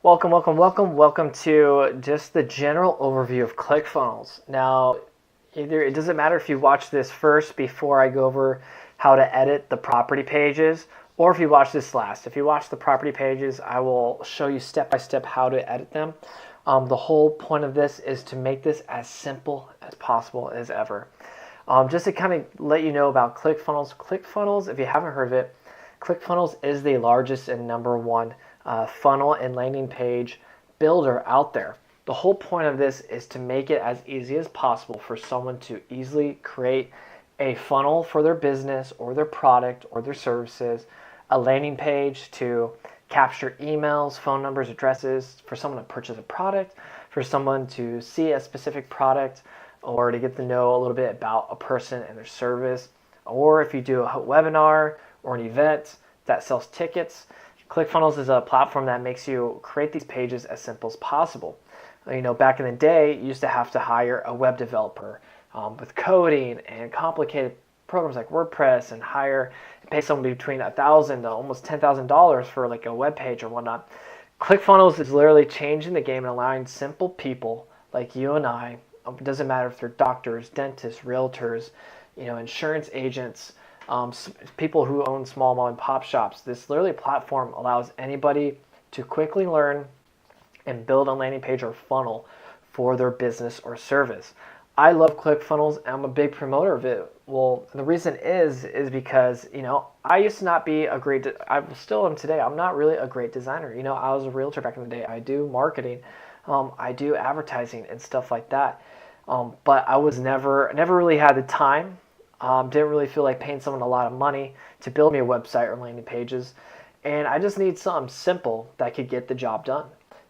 Welcome to just the general overview of ClickFunnels. Now, either it doesn't matter if you watch this first before I go over how to edit the property pages, or if you watch this last. If you watch the property pages, I will show you step by step how to edit them. The whole point of this is to make this as simple as possible as ever. Just to kind of let you know about ClickFunnels. ClickFunnels, if you haven't heard of it, ClickFunnels is the largest and number one funnel and landing page builder out there. The whole point of this is to make it as easy as possible for someone to easily create a funnel for their business or their product or their services, a landing page to capture emails, phone numbers, addresses, for someone to purchase a product, for someone to see a specific product, or to get to know a little bit about a person and their service, or if you do a webinar or an event that sells tickets. ClickFunnels is a platform that makes you create these pages as simple as possible. You know, back in the day, you used to have to hire a web developer with coding and complicated programs like WordPress, and pay someone between $1,000 to almost $10,000 for like a web page or whatnot. ClickFunnels is literally changing the game and allowing simple people like you and I. It doesn't matter if they're doctors, dentists, realtors, insurance agents, people who own small mom and pop shops. This literally platform allows anybody to quickly learn and build a landing page or funnel for their business or service. I love ClickFunnels. I'm a big promoter of it. Well, the reason is because, I used to not be I still am today. I'm not really a great designer. I was a realtor back in the day. I do marketing. I do advertising and stuff like that. But I was never really had the time. Didn't really feel like paying someone a lot of money to build me a website or landing pages. And I just need something simple that could get the job done.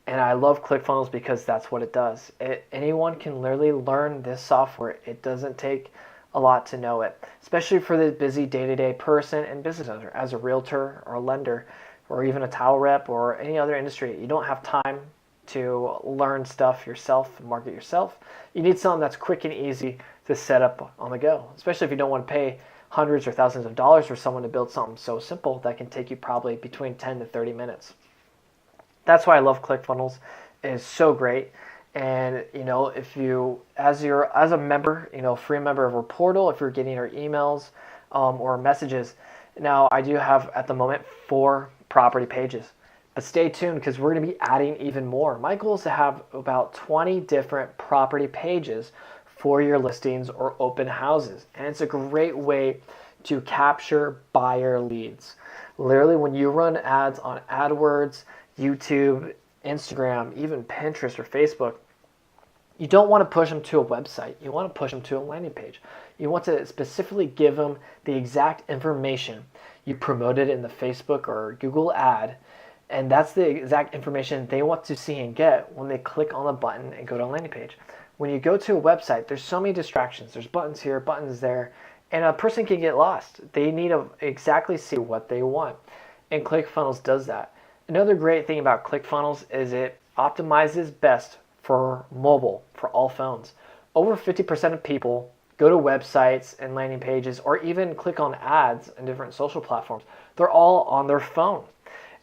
And I love ClickFunnels because that's what it does. Anyone can literally learn this software. It doesn't take a lot to know it, especially for the busy day-to-day person and business owner. As a realtor or a lender or even a towel rep or any other industry, you don't have time to learn stuff yourself, market yourself. You need something that's quick and easy to set up on the go, especially if you don't want to pay hundreds or thousands of dollars for someone to build something so simple that can take you probably between 10 to 30 minutes. That's why I love ClickFunnels. It is so great. And if you, as a member, free member of our portal, if you're getting our emails or messages, now I do have at the moment 4 property pages. But stay tuned because we're going to be adding even more. My goal is to have about 20 different property pages for your listings or open houses. And it's a great way to capture buyer leads. Literally, when you run ads on AdWords, YouTube, Instagram, even Pinterest or Facebook, you don't want to push them to a website. You want to push them to a landing page. You want to specifically give them the exact information you promoted in the Facebook or Google ad. And that's the exact information they want to see and get when they click on the button and go to a landing page. When you go to a website, there's so many distractions. There's buttons here, buttons there, and a person can get lost. They need to exactly see what they want. And ClickFunnels does that. Another great thing about ClickFunnels is it optimizes best for mobile, for all phones. Over 50% of people go to websites and landing pages or even click on ads in different social platforms. They're all on their phone.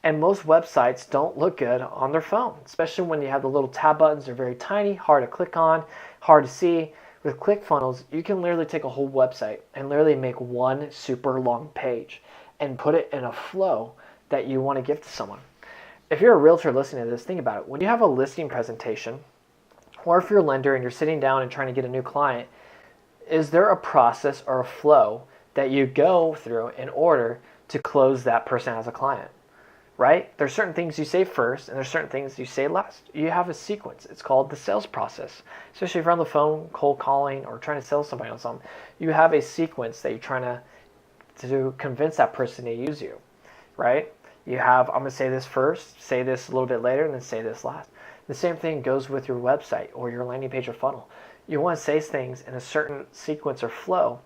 And most websites don't look good on their phone, especially when you have the little tab buttons. They're very tiny, hard to click on, hard to see. With ClickFunnels, you can literally take a whole website and literally make one super long page and put it in a flow that you want to give to someone. If you're a realtor listening to this, think about it. When you have a listing presentation, or if you're a lender and you're sitting down and trying to get a new client, is there a process or a flow that you go through in order to close that person as a client? Right? There's certain things you say first and there's certain things you say last. You have a sequence. It's called the sales process. Especially if you're on the phone, cold calling, or trying to sell somebody on something. You have a sequence that you're trying to convince that person to use you. Right? You have, I'm going to say this first, say this a little bit later, and then say this last. The same thing goes with your website or your landing page or funnel. You want to say things in a certain sequence or flow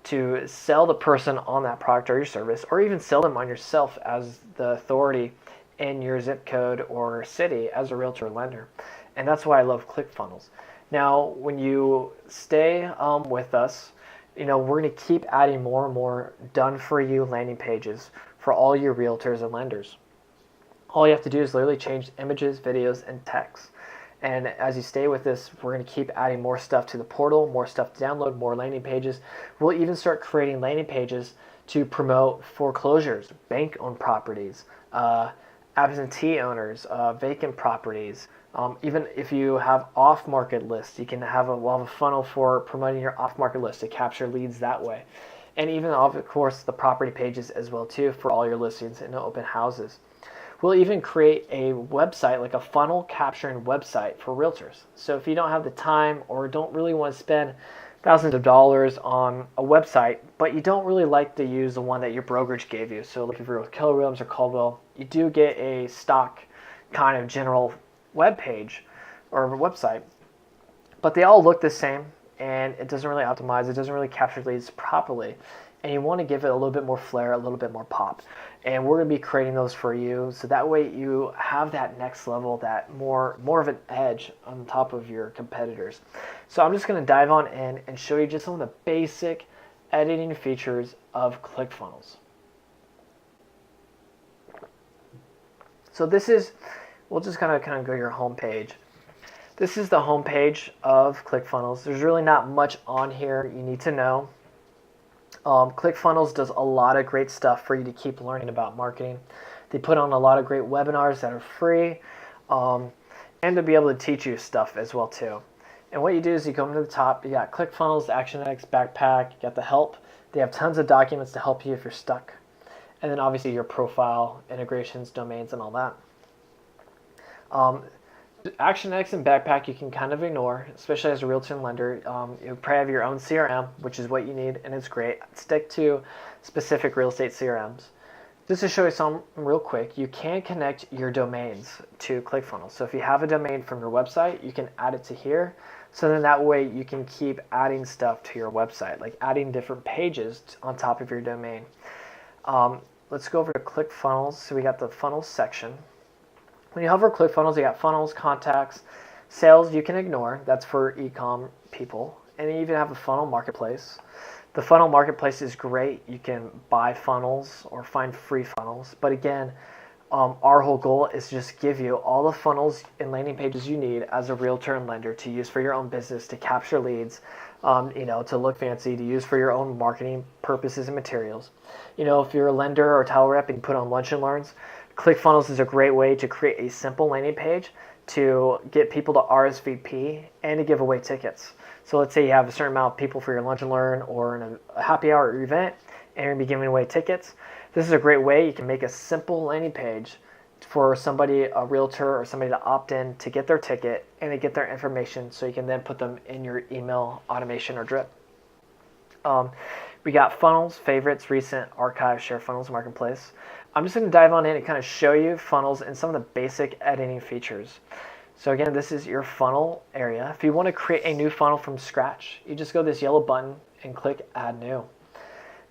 to sell the person on that product or your service, or even sell them on yourself as the authority in your zip code or city as a realtor or lender. And that's why I love ClickFunnels. Now, when you stay with us, we're going to keep adding more and more done-for-you landing pages for all your realtors and lenders. All you have to do is literally change images, videos, and text. And as you stay with this, we're going to keep adding more stuff to the portal, more stuff to download, more landing pages. We'll even start creating landing pages to promote foreclosures, bank-owned properties, absentee owners, vacant properties. Even if you have off-market lists, you can have a funnel for promoting your off-market list to capture leads that way. And even, of course, the property pages as well, too, for all your listings and open houses. We'll even create a website, like a funnel capturing website for realtors. So if you don't have the time or don't really want to spend thousands of dollars on a website, but you don't really like to use the one that your brokerage gave you. So like if you're with Keller Williams or Caldwell, you do get a stock kind of general web page or a website, but they all look the same and it doesn't really optimize, it doesn't really capture leads properly. And you want to give it a little bit more flair, a little bit more pop. And we're going to be creating those for you, so that way you have that next level, that more of an edge on top of your competitors. So I'm just going to dive on in and show you just some of the basic editing features of ClickFunnels. So this is, we'll just kind of go to your home page. This is the home page of ClickFunnels. There's really not much on here you need to know. ClickFunnels does a lot of great stuff for you to keep learning about marketing. They put on a lot of great webinars that are free, and to be able to teach you stuff as well too. And what you do is you come to the top, you got ClickFunnels, ActionX, Backpack, you got the help. They have tons of documents to help you if you're stuck. And then obviously your profile, integrations, domains, and all that. ActionX and Backpack you can kind of ignore, especially as a realtor and lender. You probably have your own CRM, which is what you need, and it's great. Stick to specific real estate CRMs. Just to show you some real quick, you can connect your domains to ClickFunnels. So if you have a domain from your website, you can add it to here. So then that way you can keep adding stuff to your website, like adding different pages on top of your domain. Let's go over to ClickFunnels. So we got the funnels section. When you hover ClickFunnels, you got funnels, contacts, sales you can ignore. That's for e-com people. And you even have a funnel marketplace. The funnel marketplace is great. You can buy funnels or find free funnels. But again, our whole goal is to just give you all the funnels and landing pages you need as a realtor and lender to use for your own business, to capture leads, to look fancy, to use for your own marketing purposes and materials. If you're a lender or title rep and you put on lunch and learns, ClickFunnels is a great way to create a simple landing page to get people to RSVP and to give away tickets. So let's say you have a certain amount of people for your lunch and learn or in a happy hour event and you're going to be giving away tickets. This is a great way you can make a simple landing page for somebody, a realtor or somebody to opt in to get their ticket and to get their information so you can then put them in your email automation or drip. We got funnels, favorites, recent, archive, share funnels, marketplace. I'm just going to dive on in and kind of show you funnels and some of the basic editing features. So again, this is your funnel area. If you want to create a new funnel from scratch, you just go to this yellow button and click Add New.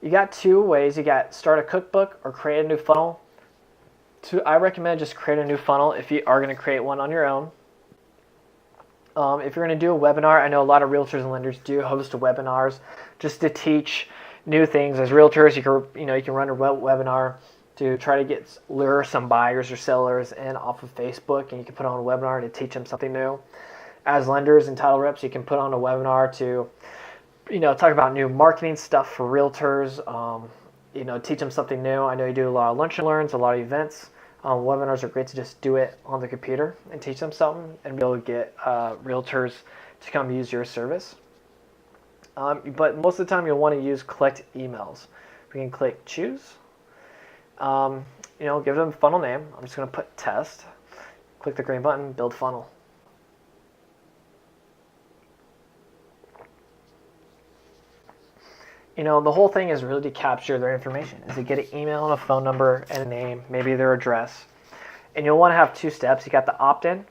You got two ways. You got Start a Cookbook or Create a New Funnel. I recommend just create a new funnel if you are going to create one on your own. If you're going to do a webinar, I know a lot of realtors and lenders do host webinars just to teach new things. As realtors, you can run a webinar to try to lure some buyers or sellers in off of Facebook, and you can put on a webinar to teach them something new. As lenders and title reps, you can put on a webinar to, talk about new marketing stuff for realtors. Teach them something new. I know you do a lot of lunch and learns, a lot of events. Webinars are great to just do it on the computer and teach them something and be able to get realtors to come use your service. But most of the time, you'll want to use collect emails. We can click Choose. Give them a funnel name. I'm just going to put test. Click the green button, build funnel. The whole thing is really to capture their information, is to get an email and a phone number and a name, maybe their address. And you'll want to have two steps. You got the opt-in, and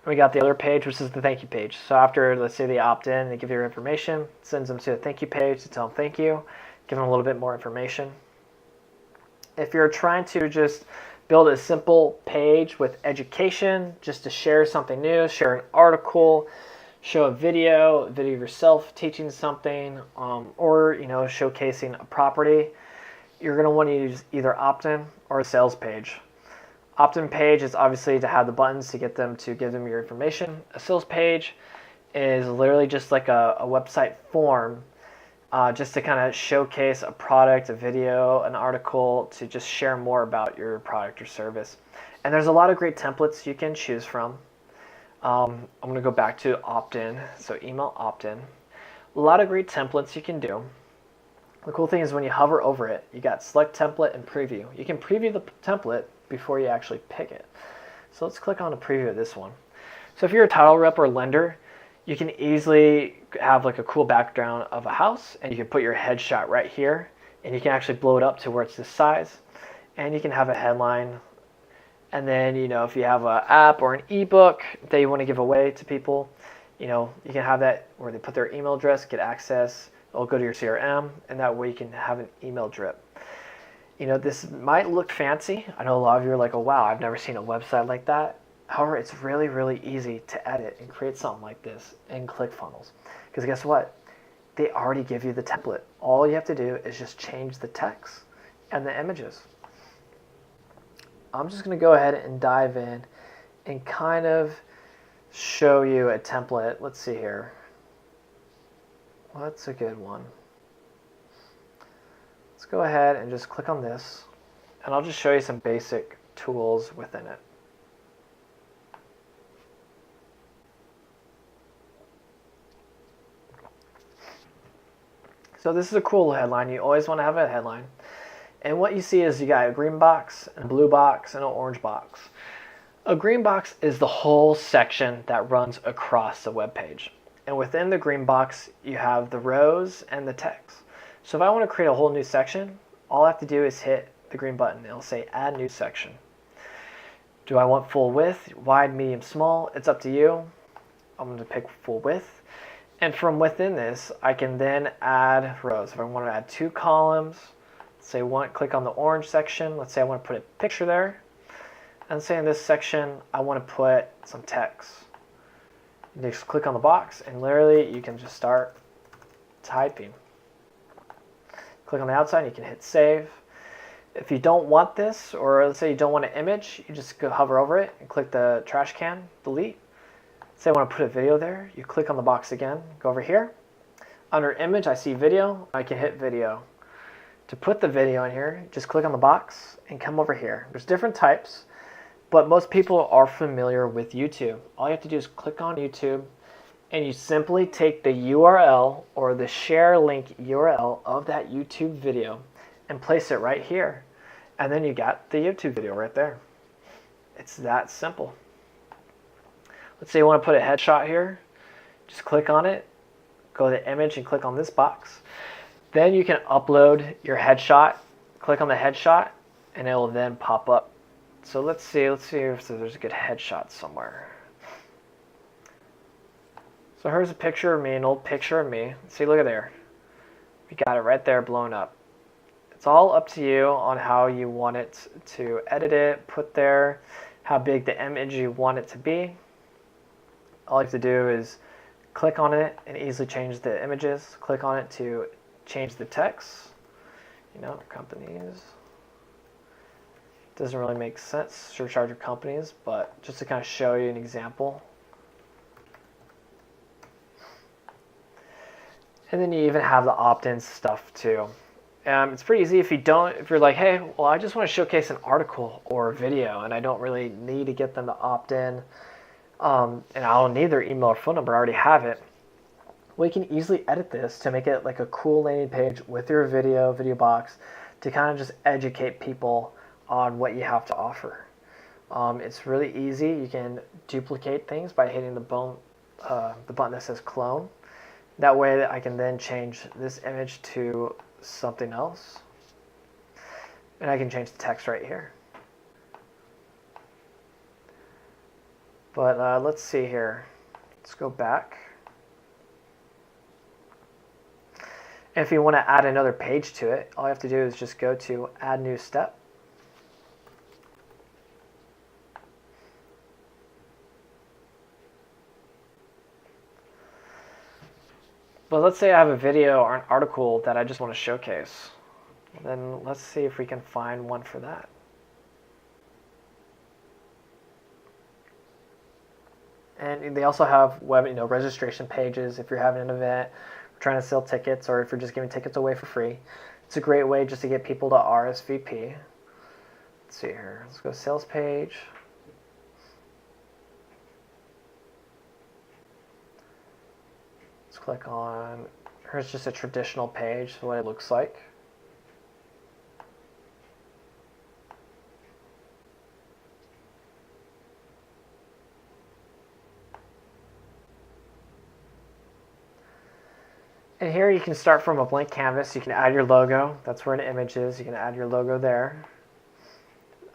we got the other page, which is the thank you page. So after, let's say they opt in, they give you their information, sends them to the thank you page to tell them thank you, give them a little bit more information. If you're trying to just build a simple page with education, just to share something new, share an article, show a video of yourself teaching something, or showcasing a property, you're going to want to use either opt-in or a sales page. Opt-in page is obviously to have the buttons to get them to give them your information. A sales page is literally just like a website form, just to kind of showcase a product, a video, an article, to just share more about your product or service. And there's a lot of great templates you can choose from. I'm going to go back to opt-in, so email opt-in. A lot of great templates you can do. The cool thing is when you hover over it, you got select template and preview. You can preview the template before you actually pick it. So let's click on a preview of this one. So if you're a title rep or lender, you can easily have like a cool background of a house, and you can put your headshot right here, and you can actually blow it up to where it's this size, and you can have a headline. And then, if you have an app or an ebook that you want to give away to people, you can have that where they put their email address, get access, it'll go to your CRM, and that way you can have an email drip. This might look fancy. I know a lot of you are like, oh wow, I've never seen a website like that. However, it's really, really easy to edit and create something like this in ClickFunnels. Because guess what? They already give you the template. All you have to do is just change the text and the images. I'm just going to go ahead and dive in and kind of show you a template. Let's see here. What's a good one? Let's go ahead and just click on this, and I'll just show you some basic tools within it. So this is a cool headline. You always want to have a headline. And what you see is you got a green box, a blue box, and an orange box. A green box is the whole section that runs across the web page. And within the green box, you have the rows and the text. So if I want to create a whole new section, all I have to do is hit the green button. It'll say add new section. Do I want full width, wide, medium, small? It's up to you. I'm going to pick full width. And from within this, I can then add rows. If I want to add 2 columns, say click on the orange section. Let's say I want to put a picture there. And say in this section, I want to put some text. You just click on the box, and literally you can just start typing. Click on the outside, you can hit save. If you don't want this, or let's say you don't want an image, you just go hover over it and click the trash can, delete. Say I want to put a video there, you click on the box again, go over here. Under image, I see video, I can hit video. To put the video in here, just click on the box and come over here. There's different types, but most people are familiar with YouTube. All you have to do is click on YouTube, and you simply take the URL or the share link URL of that YouTube video and place it right here. And then you got the YouTube video right there. It's that simple. Let's say you want to put a headshot here. Just click on it, go to the image and click on this box. Then you can upload your headshot. Click on the headshot and it will then pop up. So let's see if there's a good headshot somewhere. So here's a picture of me, an old picture of me. See, look at there. We got it right there blown up. It's all up to you on how you want it to edit it, put there, how big the image you want it to be. All you have to do is click on it and easily change the images. Click on it to change the text. Companies. Doesn't really make sense, surcharge your companies, but just to kind of show you an example. And then you even have the opt-in stuff too. It's pretty easy if you're like, hey, well, I just want to showcase an article or a video and I don't really need to get them to opt in, and I don't need their email or phone number, I already have it. Well, you can easily edit this to make it like a cool landing page with your video box to kind of just educate people on what you have to offer. It's really easy. You can duplicate things by hitting the button that says clone. That way I can then change this image to something else. And I can change the text right here. But let's see here. Let's go back. If you want to add another page to it, all you have to do is just go to add new step. But let's say I have a video or an article that I just want to showcase. Then let's see if we can find one for that. And they also have web, registration pages if you're having an event, trying to sell tickets, or if you're just giving tickets away for free. It's a great way just to get people to RSVP. Let's see here. Let's go sales page. Let's click on, here's just a traditional page, so what it looks like. And here you can start from a blank canvas. You can add your logo. That's where an image is. You can add your logo there.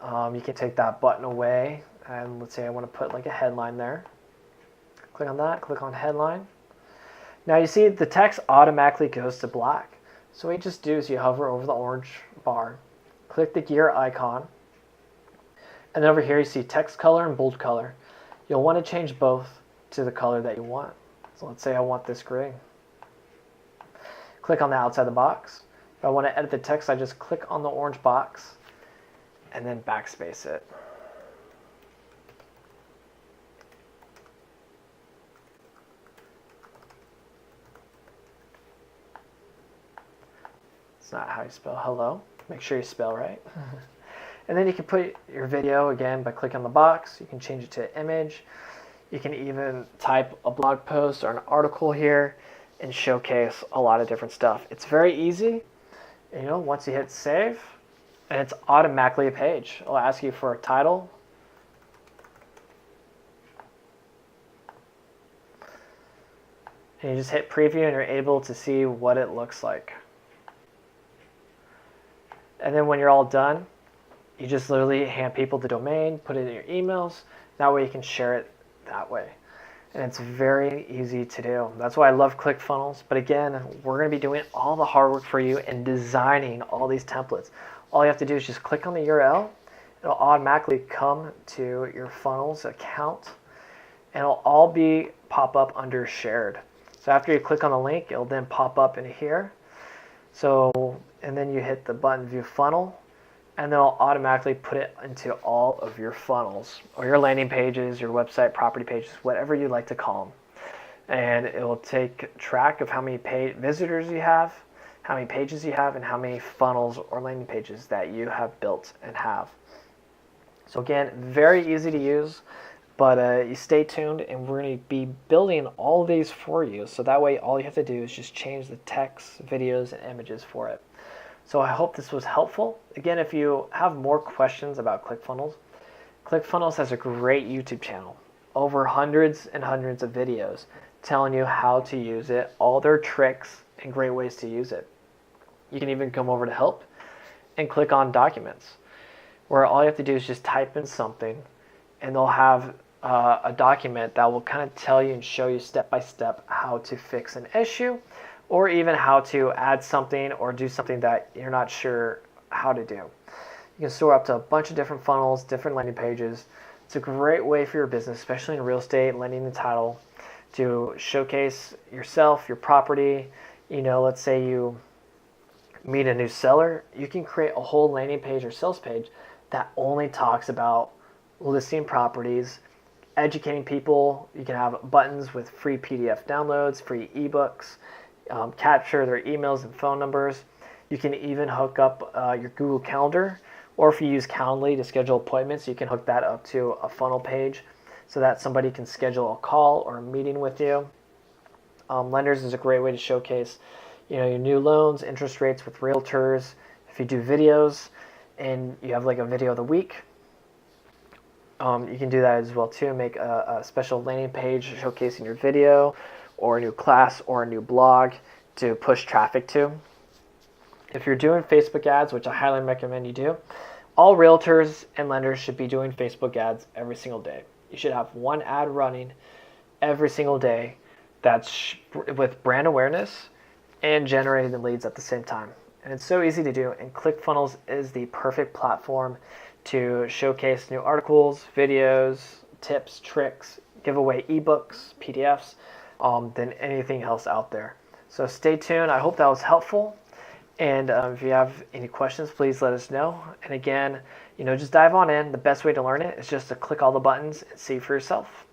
You can take that button away, and let's say I want to put like a headline there. Click on that, click on headline. Now you see the text automatically goes to black. So what you just do is you hover over the orange bar, click the gear icon, and then over here you see text color and bold color. You'll want to change both to the color that you want. So let's say I want this gray. Click on the outside the box. If I want to edit the text, I just click on the orange box and then backspace it. It's not how you spell hello. Make sure you spell right. And then you can put your video again by clicking on the box. You can change it to image. You can even type a blog post or an article here and showcase a lot of different stuff. It's very easy. Once you hit save, and it's automatically a page. It'll ask you for a title. And you just hit preview and you're able to see what it looks like. And then when you're all done, you just literally hand people the domain, put it in your emails. That way you can share it that way. And it's very easy to do. That's why I love ClickFunnels. But again, we're going to be doing all the hard work for you and designing all these templates. All you have to do is just click on the URL. It'll automatically come to your funnels account. And it'll all be pop up under shared. So after you click on the link, it'll then pop up into here. And then you hit the button view funnel. And then it'll automatically put it into all of your funnels or your landing pages, your website property pages, whatever you like to call them. And it will take track of how many visitors you have, how many pages you have, and how many funnels or landing pages that you have built and have. So again, very easy to use, but you stay tuned and we're going to be building all these for you. So that way all you have to do is just change the text, videos, and images for it. So I hope this was helpful. Again, if you have more questions about ClickFunnels, ClickFunnels has a great YouTube channel. Over hundreds and hundreds of videos telling you how to use it, all their tricks and great ways to use it. You can even come over to help and click on documents, where all you have to do is just type in something and they'll have a document that will kind of tell you and show you step by step how to fix an issue, or even how to add something or do something that you're not sure how to do. You can store up to a bunch of different funnels, different landing pages. It's a great way for your business, especially in real estate, lending and title, to showcase yourself, your property. Let's say you meet a new seller, you can create a whole landing page or sales page that only talks about listing properties, educating people. You can have buttons with free PDF downloads, free ebooks, capture their emails and phone numbers. You can even hook up your Google Calendar, or if you use Calendly to schedule appointments, you can hook that up to a funnel page so that somebody can schedule a call or a meeting with you. Lenders is a great way to showcase your new loans, interest rates with realtors. If you do videos and you have like a video of the week, you can do that as well too. Make a special landing page showcasing your video or a new class or a new blog to push traffic to. If you're doing Facebook ads, which I highly recommend you do, all realtors and lenders should be doing Facebook ads every single day. You should have one ad running every single day that's with brand awareness and generating the leads at the same time. And it's so easy to do, and ClickFunnels is the perfect platform to showcase new articles, videos, tips, tricks, give away ebooks, PDFs, than anything else out there. So stay tuned. I hope that was helpful. And if you have any questions, please let us know. And again, just dive on in. The best way to learn it is just to click all the buttons and see for yourself.